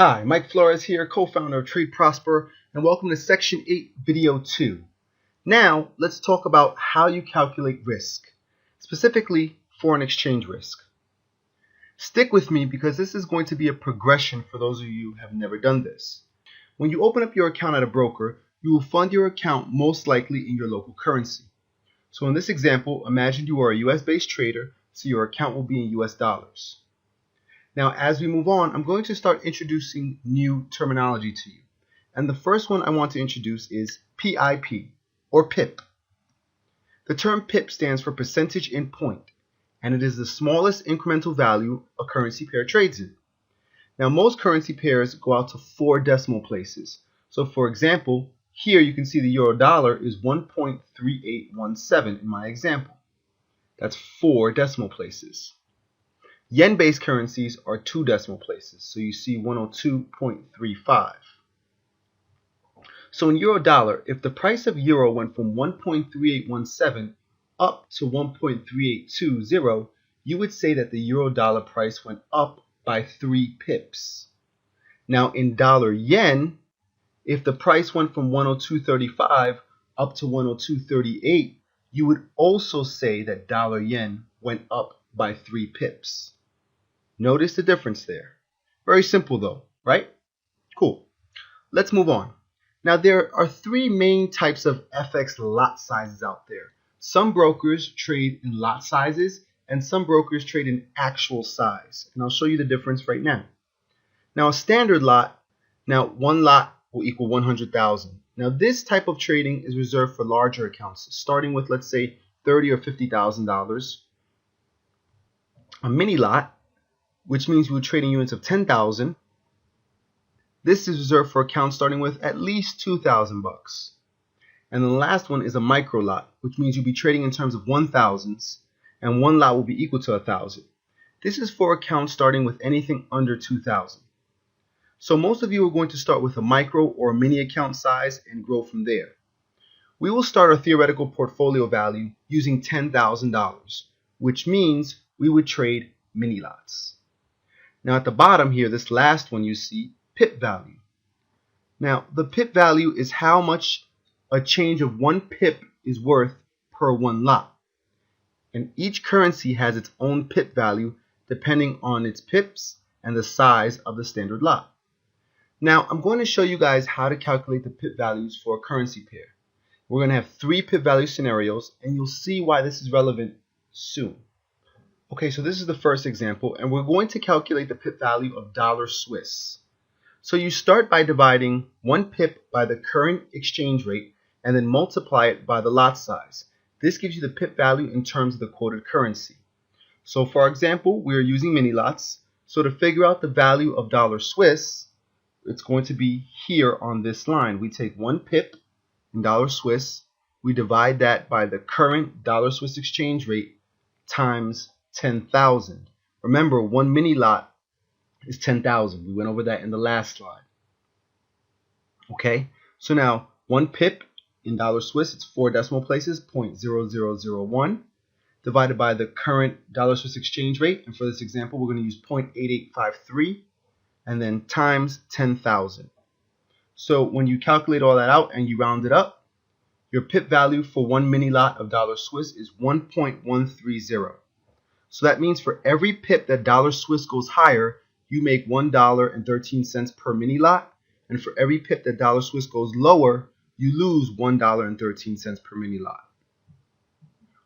Hi, Mike Flores here, co-founder of Trade Prosper, and welcome to Section 8, Video 2. Now, let's talk about how you calculate risk, specifically foreign exchange risk. Stick with me because this is going to be a progression for those of you who have never done this. When you open up your account at a broker, you will fund your account most likely in your local currency. So in this example, imagine you are a US-based trader, so your account will be in US dollars. Now, as we move on, I'm going to start introducing new terminology to you. And the first one I want to introduce is PIP, or PIP. The term PIP stands for percentage in point, and it is the smallest incremental value a currency pair trades in. Now, most currency pairs go out to 4 decimal places. So, for example, here you can see the euro dollar is 1.3817 in my example. That's 4 decimal places. Yen-based currencies are 2 decimal places, so you see 102.35. So in euro dollar, if the price of euro went from 1.3817 up to 1.3820, you would say that the euro dollar price went up by 3 pips. Now in dollar yen, if the price went from 102.35 up to 102.38, you would also say that dollar yen went up by 3 pips. Notice the difference there. Very simple though, right? Cool. Let's move on. Now there are 3 main types of FX lot sizes out there. Some brokers trade in lot sizes and some brokers trade in actual size. And I'll show you the difference right now. Now a standard lot, one lot will equal 100,000. Now this type of trading is reserved for larger accounts, starting with let's say $30,000 or $50,000. A mini lot, which means we're trading units of 10,000. This is reserved for accounts starting with at least 2,000 bucks. And the last one is a micro lot, which means you'll be trading in terms of 1,000s, and one lot will be equal to 1,000. This is for accounts starting with anything under 2,000. So most of you are going to start with a micro or a mini account size and grow from there. We will start our theoretical portfolio value using $10,000, which means we would trade mini lots. Now at the bottom here, this last one you see, pip value. Now the pip value is how much a change of 1 pip is worth per 1 lot. And each currency has its own pip value depending on its pips and the size of the standard lot. Now I'm going to show you guys how to calculate the pip values for a currency pair. We're going to have 3 pip value scenarios and you'll see why this is relevant soon. Okay, so this is the first example, and we're going to calculate the pip value of dollar Swiss. So you start by dividing 1 pip by the current exchange rate and then multiply it by the lot size. This gives you the pip value in terms of the quoted currency. So for example, we're using mini lots. So to figure out the value of dollar Swiss, it's going to be here on this line. We take 1 pip in dollar Swiss, we divide that by the current dollar Swiss exchange rate times 10,000. Remember, 1 mini lot is 10,000. We went over that in the last slide. Okay, so now 1 pip in dollar Swiss, it's 4 decimal places, 0.0001, divided by the current dollar Swiss exchange rate. And for this example, we're going to use 0.8853, and then times 10,000. So when you calculate all that out and you round it up, your pip value for 1 mini lot of dollar Swiss is 1.130. So that means for every pip that dollar Swiss goes higher, you make $1.13 per mini lot. And for every pip that dollar Swiss goes lower, you lose $1.13 per mini lot.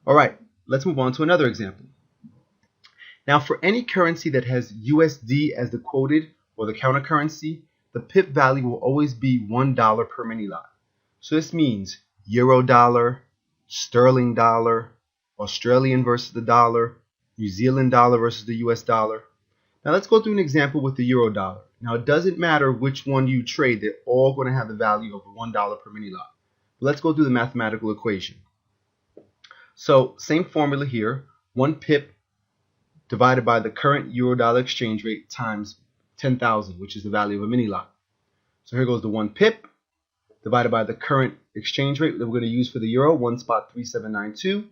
All right, let's move on to another example. Now for any currency that has USD as the quoted or the counter currency, the pip value will always be $1 per mini lot. So this means euro dollar, sterling dollar, Australian versus the dollar, New Zealand dollar versus the US dollar. Now let's go through an example with the euro dollar. Now it doesn't matter which one you trade, they're all going to have the value of $1 per mini lot. But let's go through the mathematical equation. So same formula here, 1 pip divided by the current euro dollar exchange rate times 10,000, which is the value of a mini lot. So here goes the 1 pip divided by the current exchange rate that we're going to use for the euro, 1.3792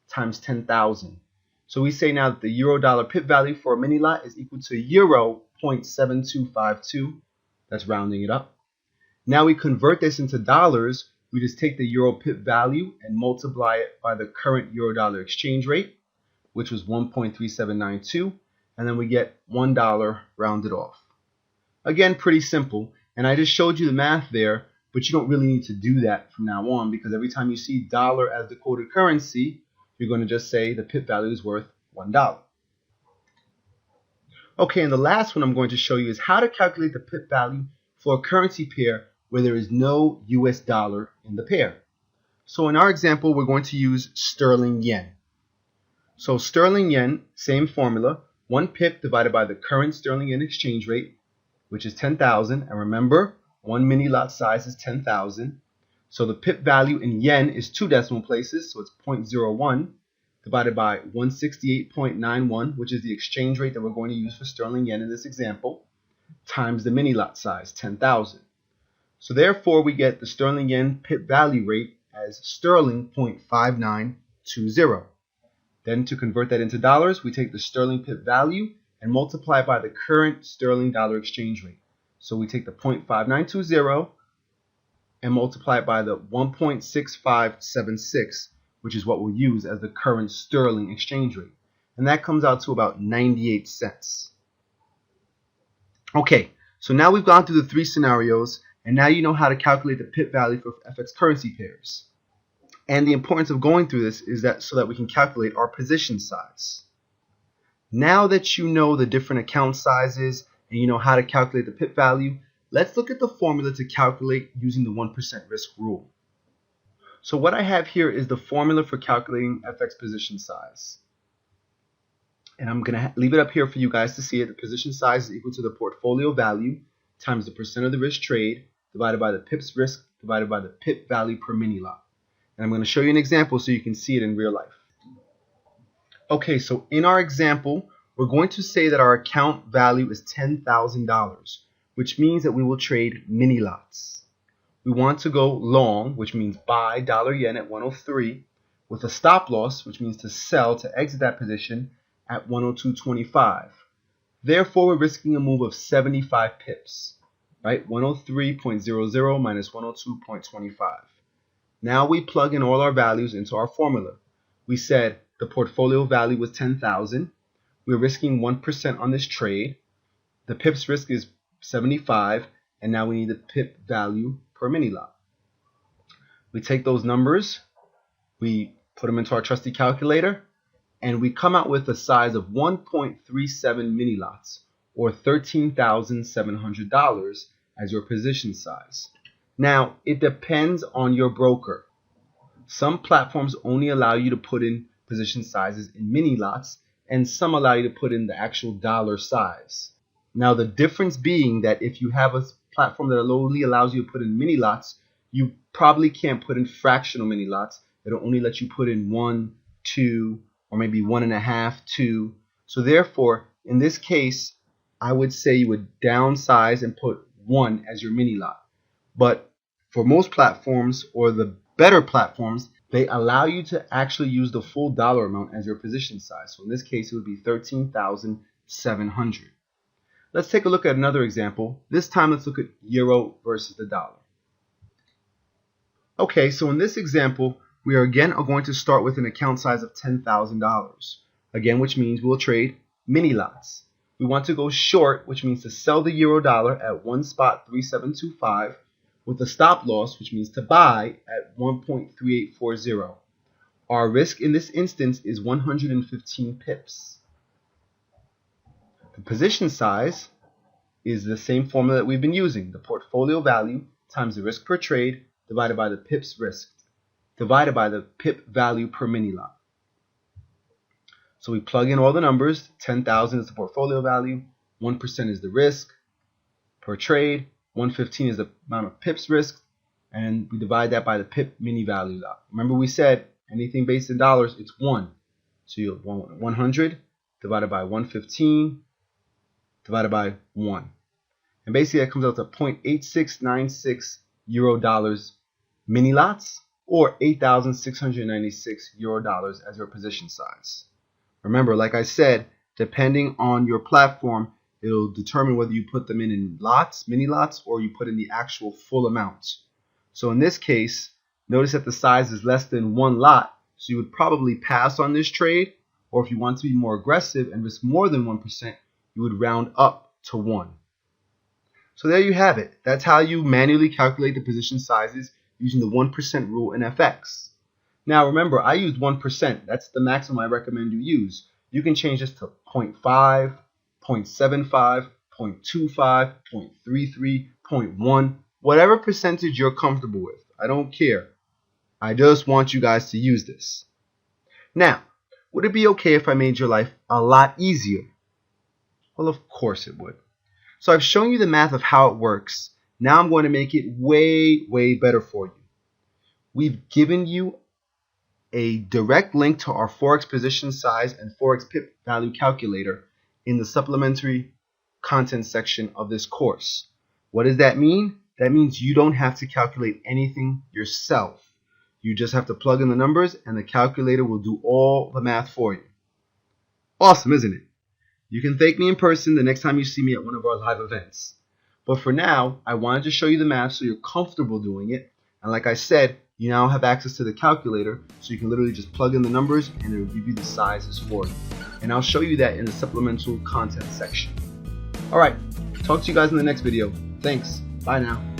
times 10,000. So we say now that the euro dollar pip value for a mini lot is equal to euro 0.7252 That's rounding it up. Now we convert this into dollars. We just take the euro pip value and multiply it by the current euro-dollar exchange rate, which was 1.3792, and then we get $1 rounded off. Again, pretty simple, and I just showed you the math there, but you don't really need to do that from now on, because every time you see dollar as the quoted currency, you're going to just say the pip value is worth $1. Okay, and the last one I'm going to show you is how to calculate the pip value for a currency pair where there is no US dollar in the pair. So in our example, we're going to use sterling yen. So sterling yen, same formula, 1 pip divided by the current sterling yen exchange rate, which is 10,000. And remember, 1 mini lot size is 10,000. So the pip value in yen is 2 decimal places, so it's 0.01 divided by 168.91, which is the exchange rate that we're going to use for sterling yen in this example, times the mini lot size, 10,000. So therefore, we get the sterling yen pip value rate as sterling 0.5920. Then to convert that into dollars, we take the sterling pip value and multiply it by the current sterling dollar exchange rate. So we take the 0.5920 and multiply it by the 1.6576, which is what we'll use as the current sterling exchange rate. And that comes out to about 98 cents. Okay, so now we've gone through the 3 scenarios, and now you know how to calculate the pip value for FX currency pairs. And the importance of going through this is that so that we can calculate our position size. Now that you know the different account sizes and you know how to calculate the pip value, let's look at the formula to calculate using the 1% risk rule. So what I have here is the formula for calculating FX position size. And I'm going to leave it up here for you guys to see it. The position size is equal to the portfolio value times the percent of the risk trade divided by the pips risk divided by the pip value per mini lot. And I'm going to show you an example so you can see it in real life. Okay, so in our example, we're going to say that our account value is $10,000, which means that we will trade mini lots. We want to go long, which means buy dollar yen at 103, with a stop loss, which means to sell to exit that position at 102.25. Therefore, we're risking a move of 75 pips, right? 103.00 minus 102.25. Now we plug in all our values into our formula. We said the portfolio value was 10,000. We're risking 1% on this trade. The pips risk is 75, and now we need the pip value per mini lot. We take those numbers, we put them into our trusty calculator, and we come out with a size of 1.37 mini lots, or $13,700 as your position size. Now, it depends on your broker. Some platforms only allow you to put in position sizes in mini lots, and some allow you to put in the actual dollar size. Now, the difference being that if you have a platform that only allows you to put in mini lots, you probably can't put in fractional mini lots. It'll only let you put in 1, 2, or maybe 1.5, 2. So therefore, in this case, I would say you would downsize and put 1 as your mini lot. But for most platforms, or the better platforms, they allow you to actually use the full dollar amount as your position size. So in this case, it would be 13,700. Let's take a look at another example. This time, let's look at euro versus the dollar. Okay, so in this example, we are again going to start with an account size of $10,000. Again, which means we'll trade mini lots. We want to go short, which means to sell the euro dollar at 1.3725 with a stop loss, which means to buy at 1.3840. Our risk in this instance is 115 pips. The position size is the same formula that we've been using. The portfolio value times the risk per trade divided by the pips risk divided by the pip value per mini lot. So we plug in all the numbers. 10,000 is the portfolio value, 1% is the risk per trade, 115 is the amount of pips risk, and we divide that by the pip mini value lot. Remember we said anything based in dollars, it's 1. So you have 100 divided by 115 divided by 1. And basically that comes out to 0.8696 euro dollars mini lots, or 8,696 euro dollars as your position size. Remember, like I said, depending on your platform, It'll determine whether you put them in lots, mini lots, or you put in the actual full amount. So in this case, notice that the size is less than 1 lot, so you would probably pass on this trade, or if you want to be more aggressive and risk more than 1%, you would round up to 1. So there you have it. That's how you manually calculate the position sizes using the 1% rule in FX. Now remember, I used 1%. That's the maximum I recommend you use. You can change this to 0.5, 0.75, 0.25, 0.33, 0.1, whatever percentage you're comfortable with. I don't care. I just want you guys to use this. Now, would it be okay if I made your life a lot easier? Well, of course it would. So I've shown you the math of how it works. Now I'm going to make it way, way better for you. We've given you a direct link to our Forex position size and Forex pip value calculator in the supplementary content section of this course. What does that mean? That means you don't have to calculate anything yourself. You just have to plug in the numbers and the calculator will do all the math for you. Awesome, isn't it? You can thank me in person the next time you see me at one of our live events. But for now, I wanted to show you the math so you're comfortable doing it. And like I said, you now have access to the calculator, so you can literally just plug in the numbers and it will give you the sizes for you. And I'll show you that in the supplemental content section. Alright, talk to you guys in the next video. Thanks. Bye now.